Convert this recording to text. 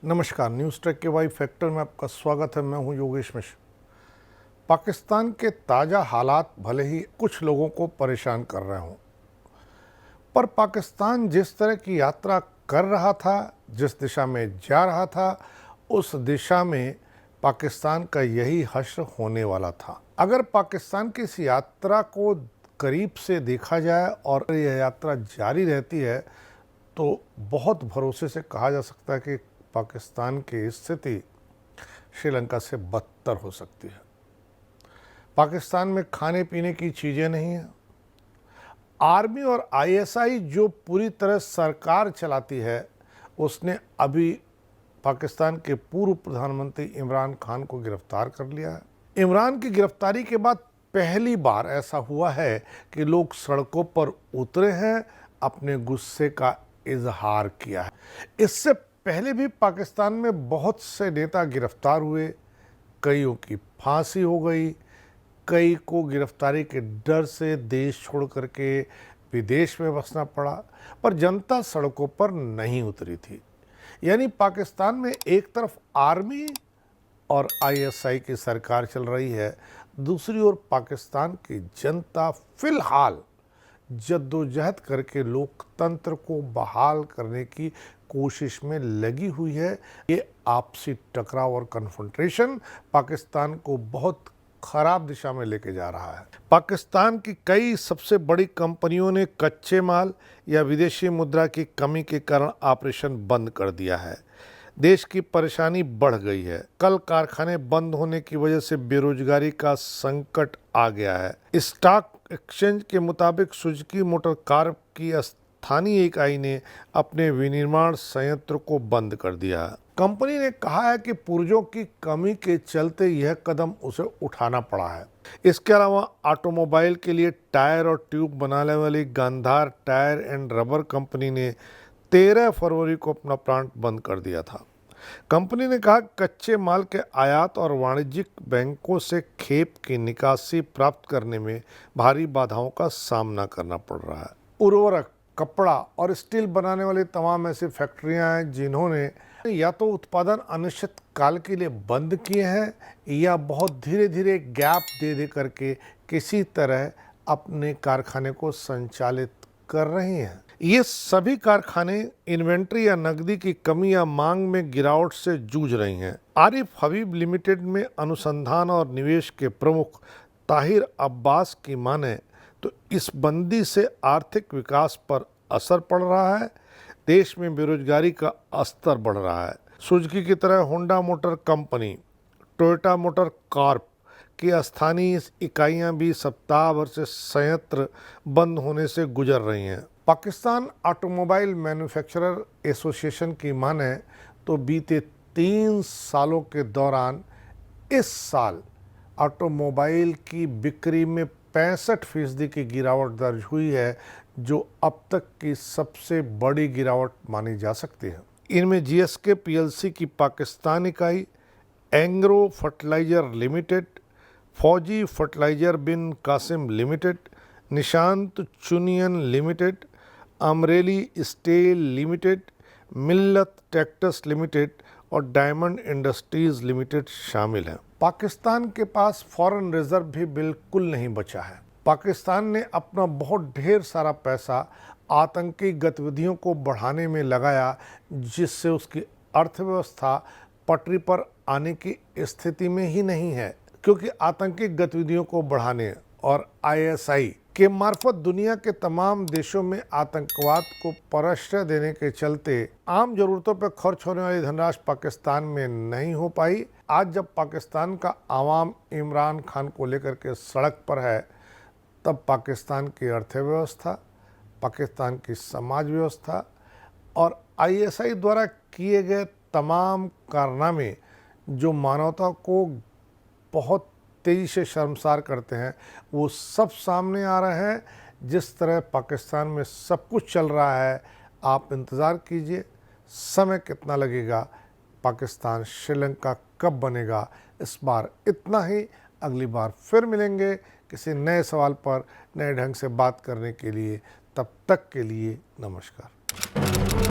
नमस्कार, news track के Y factor में आपका स्वागत है। मैं हूं योगेश मिश्र। पाकिस्तान के ताज़ा हालात भले ही कुछ लोगों को परेशान कर रहे हों, पर पाकिस्तान जिस तरह की यात्रा कर रहा था, जिस दिशा में जा रहा था, उस दिशा में पाकिस्तान का यही हश्र होने वाला था। अगर पाकिस्तान की इस यात्रा को करीब से देखा जाए और यह यात्रा जारी रहती है तो बहुत भरोसे से कहा जा सकता है कि पाकिस्तान की स्थिति श्रीलंका से बदतर हो सकती है। पाकिस्तान में खाने पीने की चीज़ें नहीं हैं। आर्मी और आईएसआई जो पूरी तरह सरकार चलाती है, उसने अभी पाकिस्तान के पूर्व प्रधानमंत्री इमरान खान को गिरफ्तार कर लिया है। इमरान की गिरफ्तारी के बाद पहली बार ऐसा हुआ है कि लोग सड़कों पर उतरे हैं, अपने गुस्से का इजहार किया है। इससे पहले भी पाकिस्तान में बहुत से नेता गिरफ्तार हुए, कईयों की फांसी हो गई, कई को गिरफ्तारी के डर से देश छोड़ करके विदेश में बसना पड़ा, पर जनता सड़कों पर नहीं उतरी थी। यानी पाकिस्तान में एक तरफ आर्मी और आईएसआई की सरकार चल रही है, दूसरी ओर पाकिस्तान की जनता फिलहाल जद्दोजहद करके लोकतंत्र को बहाल करने की कोशिश में लगी हुई है। ये आपसी टकराव और कन्फ्रंटेशन पाकिस्तान को बहुत खराब दिशा में लेके जा रहा है। पाकिस्तान की कई सबसे बड़ी कंपनियों ने कच्चे माल या विदेशी मुद्रा की कमी के कारण ऑपरेशन बंद कर दिया है। देश की परेशानी बढ़ गई है। कल कारखाने बंद होने की वजह से बेरोजगारी का संकट आ गया है। स्टॉक एक्सचेंज के मुताबिक सुजुकी मोटर कार की स्थानीय इकाई ने अपने विनिर्माण संयंत्र को बंद कर दिया है। कंपनी ने कहा है कि पुर्जों की कमी के चलते यह कदम उसे उठाना पड़ा है। इसके अलावा ऑटोमोबाइल के लिए टायर और ट्यूब बनाने वाली Gandhar tyre and rubber company ने 13 फरवरी को अपना प्लांट बंद कर दिया था। कंपनी ने कहा कच्चे माल के आयात और वाणिज्यिक बैंकों से खेप की निकासी प्राप्त करने में भारी बाधाओं का सामना करना पड़ रहा है। उर्वरक, कपड़ा और स्टील बनाने वाली तमाम ऐसी फैक्ट्रियां हैं जिन्होंने या तो उत्पादन अनिश्चित काल के लिए बंद किए हैं या बहुत धीरे धीरे गैप दे दे करके किसी तरह अपने कारखाने को संचालित कर रही हैं। ये सभी कारखाने इन्वेंट्री या नकदी की कमी या मांग में गिरावट से जूझ रही हैं। आरिफ हबीब लिमिटेड में अनुसंधान और निवेश के प्रमुख ताहिर अब्बास की माने तो इस बंदी से आर्थिक विकास पर असर पड़ रहा है। देश में बेरोजगारी का स्तर बढ़ रहा है। सुजुकी की तरह Honda motor company, Toyota motor Corp की स्थानीय इकाइयां भी सप्ताह भर से संयंत्र बंद होने से गुजर रही हैं। पाकिस्तान ऑटोमोबाइल मैन्युफैक्चरर एसोसिएशन की माने तो बीते 3 सालों के दौरान इस साल ऑटोमोबाइल की बिक्री में 65% की गिरावट दर्ज हुई है, जो अब तक की सबसे बड़ी गिरावट मानी जा सकती है। इनमें जीएसके पीएलसी की पाकिस्तान इकाई, Engro fertilizer limited, Fauji fertilizer Bin Qasim limited, Nishat Chunian limited, Amreli steel limited, Millat tractors limited और डायमंड इंडस्ट्रीज लिमिटेड शामिल हैं। पाकिस्तान के पास फॉरेन रिजर्व भी बिल्कुल नहीं बचा है। पाकिस्तान ने अपना बहुत ढेर सारा पैसा आतंकी गतिविधियों को बढ़ाने में लगाया, जिससे उसकी अर्थव्यवस्था पटरी पर आने की स्थिति में ही नहीं है, क्योंकि आतंकी गतिविधियों को बढ़ाने और आईएसआई के मार्फत दुनिया के तमाम देशों में आतंकवाद को प्रश्रय देने के चलते आम जरूरतों पर खर्च होने वाली धनराशि पाकिस्तान में नहीं हो पाई। आज जब पाकिस्तान का आवाम इमरान खान को लेकर के सड़क पर है, तब पाकिस्तान की अर्थव्यवस्था, पाकिस्तान की समाज व्यवस्था और आईएसआई द्वारा किए गए तमाम कारनामे जो मानवता को बहुत तेज़ी से शर्मसार करते हैं, वो सब सामने आ रहे हैं। जिस तरह पाकिस्तान में सब कुछ चल रहा है, आप इंतज़ार कीजिए समय कितना लगेगा, पाकिस्तान श्रीलंका कब बनेगा। इस बार इतना ही, अगली बार फिर मिलेंगे किसी नए सवाल पर नए ढंग से बात करने के लिए। तब तक के लिए नमस्कार।